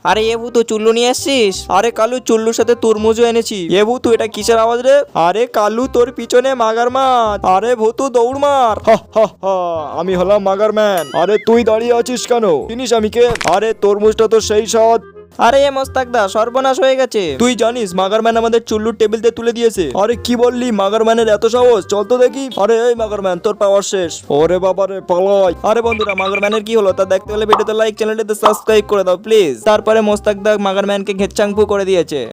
আরে এবু তো চুল্লু নিয়ে এসছিস? আরে কালু চুল্লুর সাথে তরমুজও এনেছি। এ ভূতু এটা কিসের আওয়াজ রে? আরে কালু তোর পিছনে মাগার মাছ। আরে ভূতু দৌড় মার। হা হা হা, আমি হলাম মাগার ম্যান। আরে তুই দাঁড়িয়ে আছিস কেন? চিনিস আমি কে? আরে তরমুজটা তো সেই স্বাদ। আরে এ মোস্তাকদা, সর্বনাশ হয়ে গেছে। তুই জানিস মাগারম্যান আমাদের চুল্লুর টেবিলতে তুলে দিয়েছে। আরে কি বললি? মাগারম্যানের এত সাহস? চল তো দেখি। আরে এই মাগারম্যান, তোর পাওয়ার শেষ। ওরে বাবা রে, পালাই। আরে বন্ধুরা, মাগারম্যানের কি হলো তা দেখতে হলে ভিডিওতে লাইক, চ্যানেলটিতে সাবস্ক্রাইব করে দাও প্লিজ। তারপরে মোস্তাকদা মাগারম্যানকে ঘেচ্চাংপু করে দিয়েছে।